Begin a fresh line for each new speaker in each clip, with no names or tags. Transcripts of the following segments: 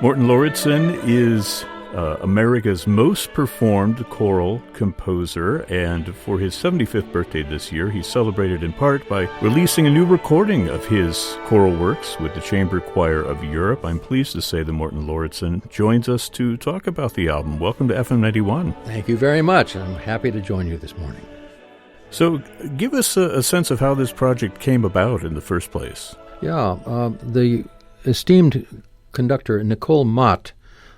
Morten Lauridsen is America's most performed choral composer, and for his 75th birthday this year, he celebrated in part by releasing a new recording of his choral works with the Chamber Choir of Europe. I'm pleased to say that Morten Lauridsen joins us to talk about the album. Welcome to FM 91.
Thank you very much. I'm happy to join you this morning.
So give us a sense of how this project came about in the first place.
Yeah, the esteemed conductor Nicole Mott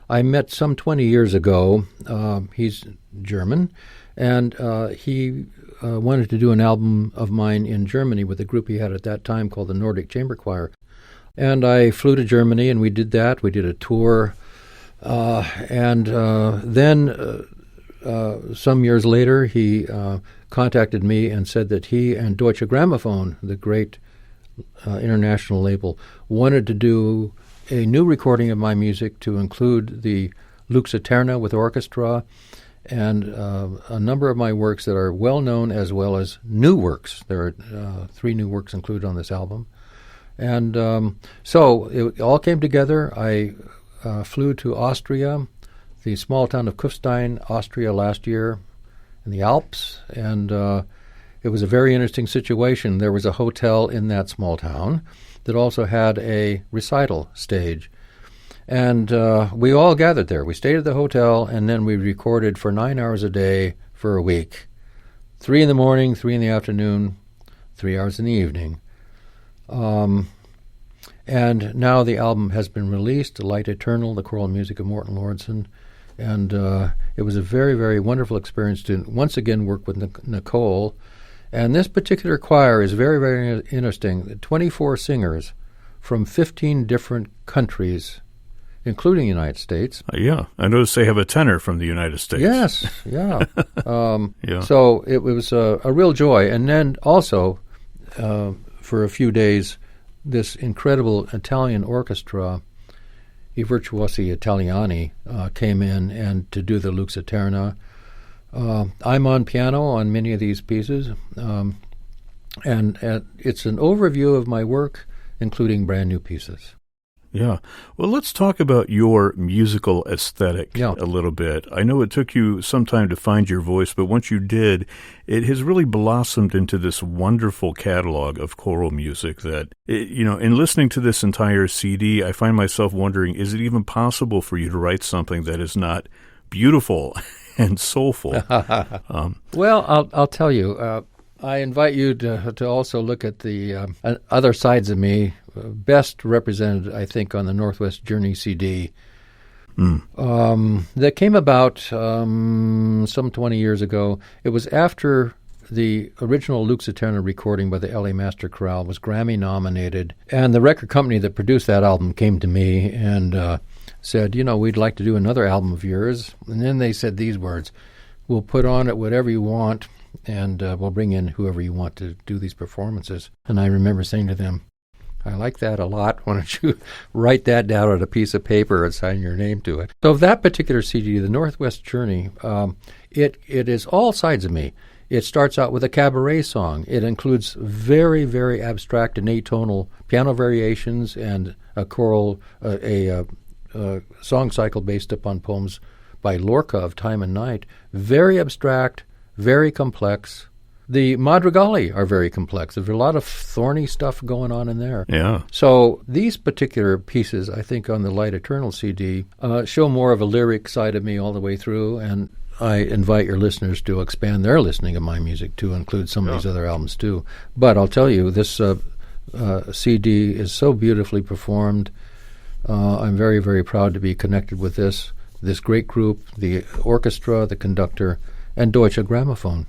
I met some 20 years ago. He's German, and he wanted to do an album of mine in Germany with a group he had at that time called the Nordic Chamber Choir. And I flew to Germany, and we did that. We did a tour. And then some years later, he contacted me and said that he and Deutsche Grammophon, the great international label, wanted to do a new recording of my music to include the Lux Aeterna with orchestra and a number of my works that are well known as well as new works. There are 3 new works included on this album. And so it all came together. I flew to Austria, the small town of Kufstein, Austria, last year in the Alps, and it was a very interesting situation. There was a hotel in that small town that also had a recital stage. And we all gathered there. We stayed at the hotel, and then we recorded for 9 hours a day for a week. 3 in the morning, 3 in the afternoon, 3 hours in the evening. And now the album has been released, Light Eternal, the choral music of Morten Lauridsen. And it was a very, very wonderful experience to once again work with Nicole. And this particular choir is very, very interesting. 24 singers from 15 different countries, including the United States.
Yeah, I noticed they have a tenor from the United States.
Yes, yeah.
Yeah.
So it was a real joy. And then also, for a few days, this incredible Italian orchestra, I Virtuosi Italiani, came in and to do the Lux Aeterna. I'm on piano on many of these pieces, and it's an overview of my work, including brand new pieces.
Yeah. Well, let's talk about your musical aesthetic a little bit. I know it took you some time to find your voice, but once you did, it has really blossomed into this wonderful catalog of choral music that, in listening to this entire CD, I find myself wondering, is it even possible for you to write something that is not beautiful and soulful?
Well, I'll tell you. I invite you to also look at the other sides of me, best represented, I think, on the Northwest Journey CD. That came about some 20 years ago. It was after the original Lux Aeterna recording by the LA Master Chorale was Grammy nominated, and the record company that produced that album came to me and said, we'd like to do another album of yours. And then they said these words: we'll put on it whatever you want, and we'll bring in whoever you want to do these performances. And I remember saying to them, I like that a lot. Why don't you write that down on a piece of paper and sign your name to it? So that particular CD, The Northwest Journey, it is all sides of me. It starts out with a cabaret song. It includes very, very abstract and atonal piano variations and a choral, a song cycle based upon poems by Lorca of Time and Night. Very abstract, very complex. The madrigali are very complex. There's a lot of thorny stuff going on in there.
Yeah.
So these particular pieces, I think, on the Light Eternal CD, show more of a lyric side of me all the way through, and I invite your listeners to expand their listening of my music to include some of these other albums too. But I'll tell you, this CD is so beautifully performed. I'm very, very proud to be connected with this great group, the orchestra, the conductor, and Deutsche Grammophon.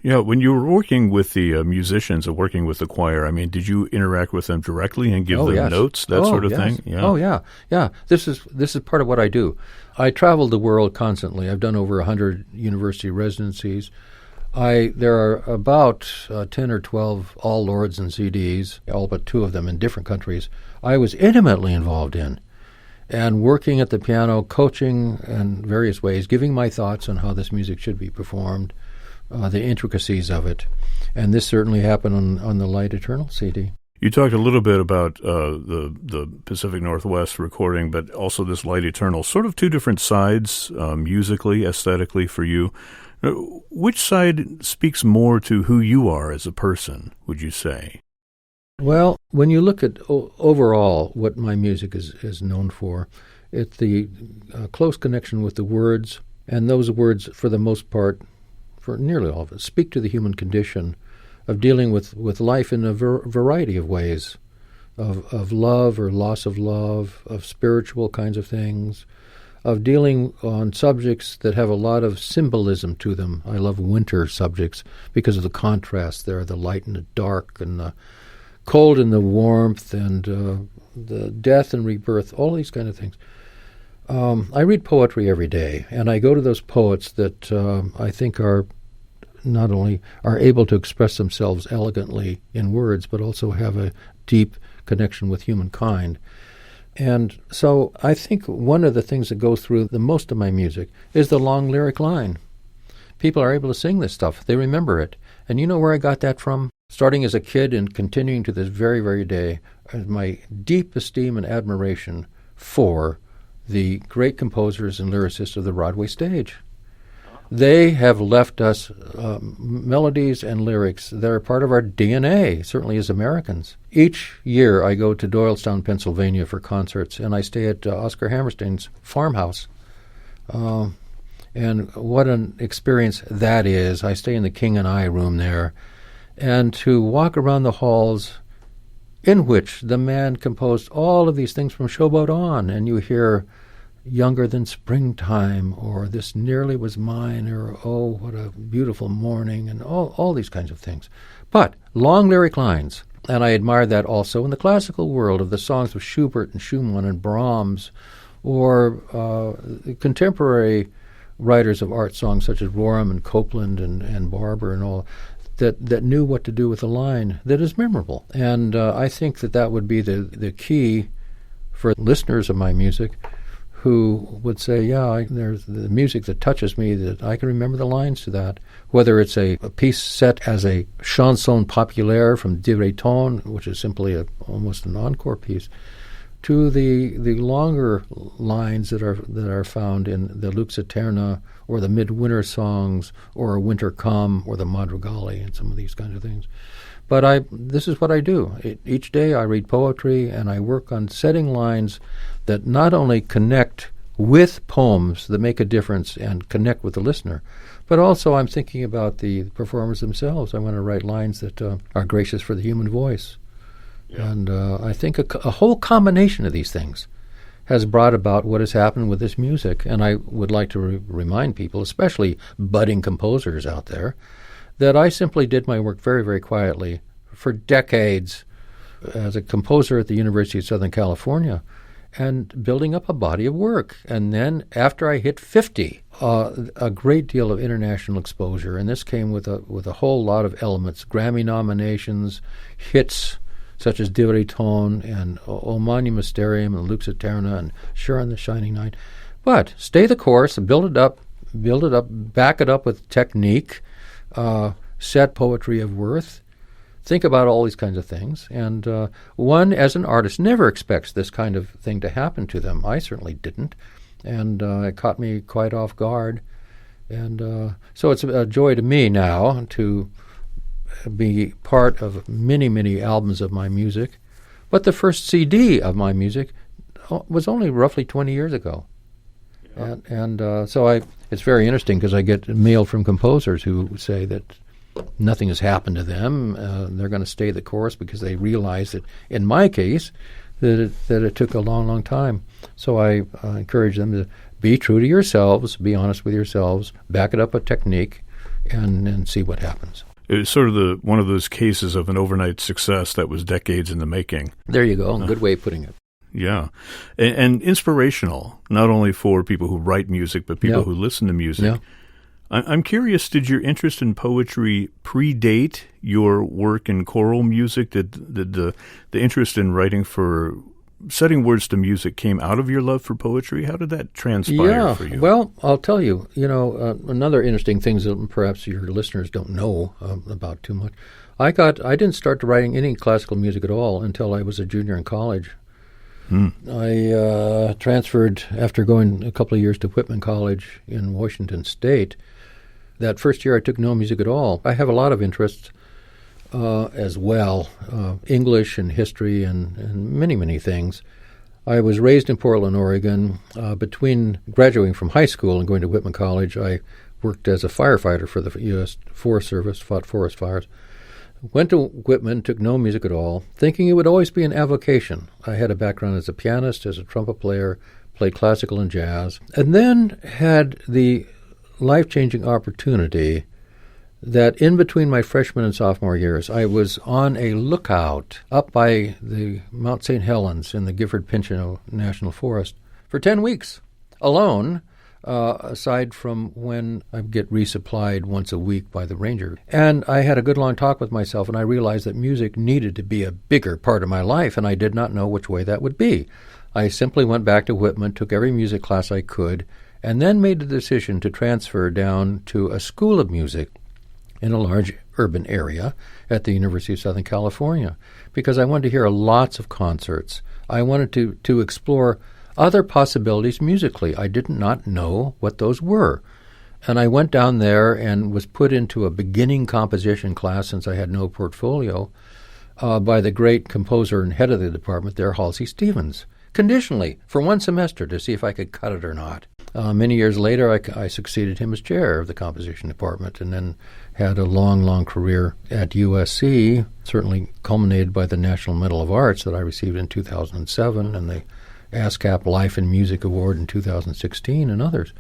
Yeah, when you were working with the musicians and working with the choir, I mean, did you interact with them directly and give them notes, that sort of thing?
Yeah. Oh, yeah. This is part of what I do. I travel the world constantly. I've done over 100 university residencies. There are about 10 or 12 all Lauridsen CDs, all but 2 of them in different countries, I was intimately involved in. And working at the piano, coaching in various ways, giving my thoughts on how this music should be performed, the intricacies of it. And this certainly happened on the Light Eternal CD.
You talked a little bit about the Pacific Northwest recording, but also this Light Eternal, sort of two different sides, musically, aesthetically for you. Which side speaks more to who you are as a person, would you say?
Well, when you look at overall what my music is known for, it's the close connection with the words, and those words, for the most part, for nearly all of it, speak to the human condition of dealing with life in a variety of ways, of love or loss of love, of spiritual kinds of things, of dealing on subjects that have a lot of symbolism to them. I love winter subjects because of the contrast there, the light and the dark, and the cold and the warmth, and the death and rebirth, all these kind of things. I read poetry every day, and I go to those poets that I think are not only are able to express themselves elegantly in words, but also have a deep connection with humankind. And so I think one of the things that goes through the most of my music is the long lyric line. People are able to sing this stuff. They remember it. And you know where I got that from? Starting as a kid and continuing to this very, very day, my deep esteem and admiration for the great composers and lyricists of the Broadway stage. They have left us melodies and lyrics that are part of our DNA, certainly as Americans. Each year I go to Doylestown, Pennsylvania for concerts, and I stay at Oscar Hammerstein's farmhouse. And what an experience that is. I stay in the King and I room there. And to walk around the halls in which the man composed all of these things from Showboat on, and you hear Younger Than Springtime, or This Nearly Was Mine, or Oh, What a Beautiful Morning, and all these kinds of things. But long lyric lines, and I admire that also in the classical world of the songs of Schubert and Schumann and Brahms, or contemporary writers of art songs such as Rorem and Copland and Barber and all, that knew what to do with a line that is memorable. And I think that would be the key for listeners of my music, who would say, yeah, there's the music that touches me, that I can remember the lines to that. Whether it's a piece set as a chanson populaire from De Breton, which is simply almost an encore piece, to the longer lines that are found in the Lux Aeterna, or the Midwinter Songs, or Winter Come, or the Madrigali, and some of these kinds of things. But this is what I do. Each day I read poetry, and I work on setting lines that not only connect with poems that make a difference and connect with the listener, but also I'm thinking about the performers themselves. I want to write lines that are gracious for the human voice. Yeah. And I think a whole combination of these things has brought about what has happened with this music. And I would like to remind people, especially budding composers out there, that I simply did my work very, very quietly for decades as a composer at the University of Southern California, and building up a body of work. And then after I hit 50, a great deal of international exposure, and this came with a whole lot of elements: Grammy nominations, hits such as De Breton and O Magnum Mysterium and Lux Aeterna and Sure on the Shining Night. But stay the course, build it up, back it up with technique, set poetry of worth. Think about all these kinds of things. And one, as an artist, never expects this kind of thing to happen to them. I certainly didn't. And it caught me quite off guard. And so it's a joy to me now to be part of many, many albums of my music. But the first CD of my music was only roughly 20 years ago. Yeah. And so it's very interesting because I get mail from composers who say that nothing has happened to them. They're going to stay the course because they realize that, in my case, that it took a long, long time. So I encourage them to be true to yourselves, be honest with yourselves, back it up with technique, and see what happens.
It's sort of one of those cases of an overnight success that was decades in the making.
There you go. Good way of putting it.
Yeah. And inspirational, not only for people who write music, but people who listen to music.
Yeah.
I'm curious, did your interest in poetry predate your work in choral music? Did the interest in writing for setting words to music came out of your love for poetry? How did that transpire for you?
Well, I'll tell you, another interesting thing that perhaps your listeners don't know about too much. I didn't start writing any classical music at all until I was a junior in college. I transferred after going a couple of years to Whitman College in Washington State. That first year I took no music at all. I have a lot of interests as well, English and history and many, many things. I was raised in Portland, Oregon. Between graduating from high school and going to Whitman College, I worked as a firefighter for the U.S. Forest Service, fought forest fires. Went to Whitman, took no music at all, thinking it would always be an avocation. I had a background as a pianist, as a trumpet player, played classical and jazz, and then had the life-changing opportunity that in between my freshman and sophomore years, I was on a lookout up by the Mount St. Helens in the Gifford-Pinchot National Forest for 10 weeks, alone, aside from when I get resupplied once a week by the ranger. And I had a good long talk with myself, and I realized that music needed to be a bigger part of my life, and I did not know which way that would be. I simply went back to Whitman, took every music class I could, and then made the decision to transfer down to a school of music in a large urban area at the University of Southern California, because I wanted to hear lots of concerts. I wanted to explore other possibilities musically. I did not know what those were. And I went down there and was put into a beginning composition class, since I had no portfolio, by the great composer and head of the department there, Halsey Stevens, conditionally, for one semester to see if I could cut it or not. Many years later, I succeeded him as chair of the composition department, and then had a long, long career at USC, certainly culminated by the National Medal of Arts that I received in 2007, and the ASCAP Life and Music Award in 2016, and others.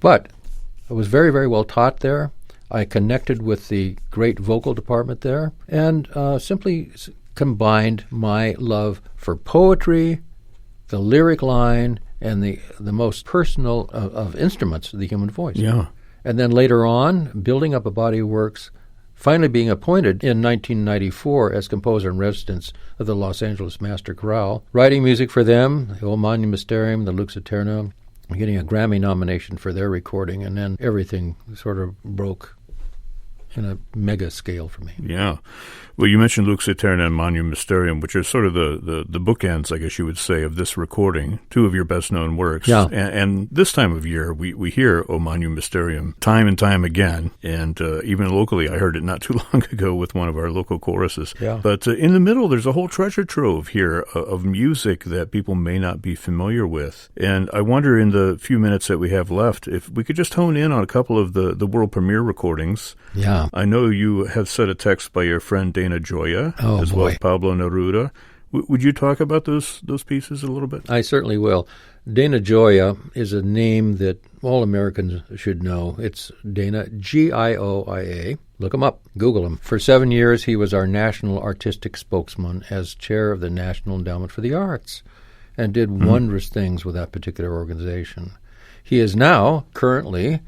But I was very, very well taught there. I connected with the great vocal department there, and simply combined my love for poetry, the lyric line, and the most personal of instruments, the human voice.
Yeah.
And then later on, building up a body of works, finally being appointed in 1994 as composer in residence of the Los Angeles Master Chorale, writing music for them, the O Magnum Mysterium, the Lux Aeterna, getting a Grammy nomination for their recording, and then everything sort of broke in a mega scale for me.
Yeah. Well, you mentioned Lux Aeterna and Magnum Mysterium, which are sort of the bookends, I guess you would say, of this recording, two of your best-known works.
Yeah.
And this time of year, we hear O Magnum Mysterium time and time again, and even locally, I heard it not too long ago with one of our local choruses.
Yeah.
But in the middle, there's a whole treasure trove here of music that people may not be familiar with. And I wonder, in the few minutes that we have left, if we could just hone in on a couple of the world premiere recordings.
Yeah.
I know you have set a text by your friend Dana Gioia, as well as Pablo Neruda. Would you talk about those pieces a little bit?
I certainly will. Dana Gioia is a name that all Americans should know. It's Dana, Gioia. Look him up. Google him. For 7 years, he was our national artistic spokesman as chair of the National Endowment for the Arts, and did wondrous things with that particular organization. He is now, currently,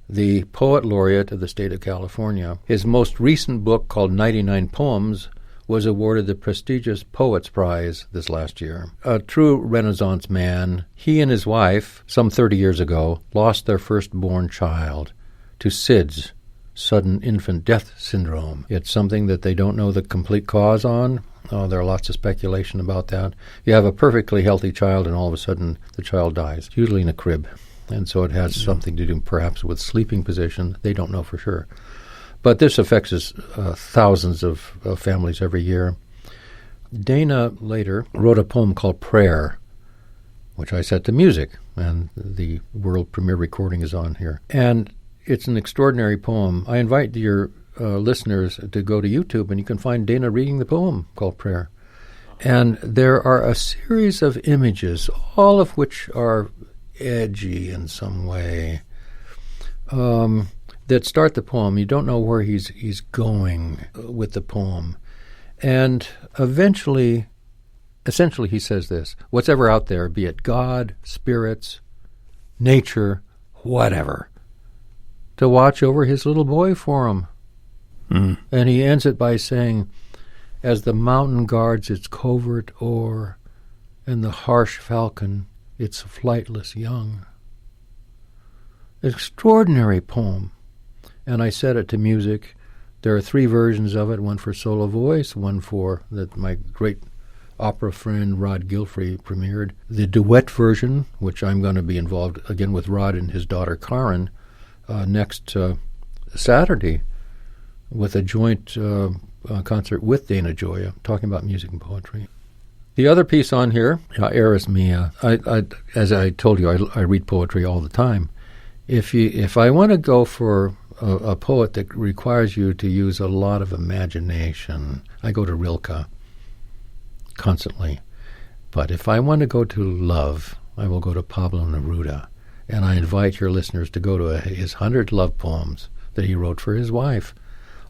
the Poet Laureate of the state of California. His most recent book, called 99 Poems, was awarded the prestigious Poets Prize this last year. A true Renaissance man, he and his wife, some 30 years ago, lost their firstborn child to SIDS, sudden infant death syndrome. It's something that they don't know the complete cause on. There are lots of speculation about that. You have a perfectly healthy child, and all of a sudden the child dies, usually in a crib. And so it has something to do perhaps with sleeping position. They don't know for sure. But this affects thousands of families every year. Dana later wrote a poem called Prayer, which I set to music, and the world premiere recording is on here. And it's an extraordinary poem. I invite your listeners to go to YouTube, and you can find Dana reading the poem called Prayer. And there are a series of images, all of which are edgy in some way, that start the poem. You don't know where he's going with the poem. And essentially he says this: what's ever out there, be it God, spirits, nature, whatever, to watch over his little boy for him. And he ends it by saying, as the mountain guards its covert o'er, and the harsh falcon its flightless young. Extraordinary poem. And I set it to music. There are 3 versions of it, one for solo voice, one for that my great opera friend Rod Gilfrey premiered. The duet version, which I'm going to be involved again with Rod and his daughter Karen next Saturday with a joint concert with Dana Gioia, talking about music and poetry. The other piece on here, Eris Mia. As I told you, I read poetry all the time. If I want to go for a poet that requires you to use a lot of imagination, I go to Rilke constantly. But if I want to go to love, I will go to Pablo Neruda. And I invite your listeners to go to his 100 love poems that he wrote for his wife.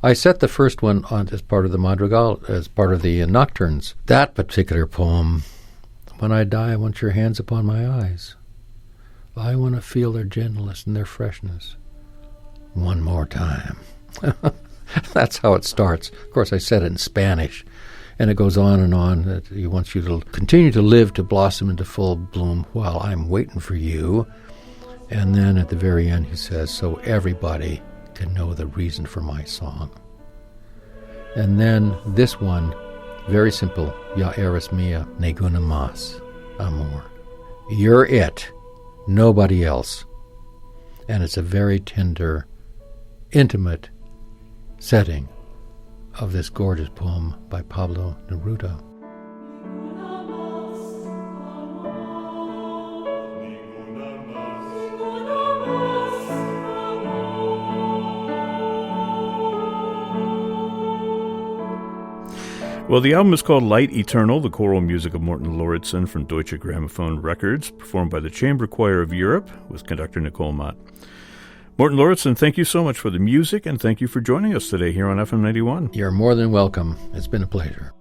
I set the first one on as part of the Madrigal, as part of the Nocturnes. That particular poem, when I die, I want your hands upon my eyes. I want to feel their gentleness and their freshness. One more time. That's how it starts. Of course, I said it in Spanish, and it goes on and on. That he wants you to continue to live, to blossom into full bloom while I'm waiting for you. And then at the very end, he says, so everybody can know the reason for my song. And then this one, very simple, Ya eres mía, ninguna más, amor. You're it, nobody else. And it's a very tender, intimate setting of this gorgeous poem by Pablo Neruda.
Well, the album is called Light Eternal, the choral music of Morten Lauridsen from Deutsche Grammophon Records, performed by the Chamber Choir of Europe with conductor Nicole Mott. Morten Lauridsen, thank you so much for the music, and thank you for joining us today here on FM 91.
You're more than welcome. It's been a pleasure.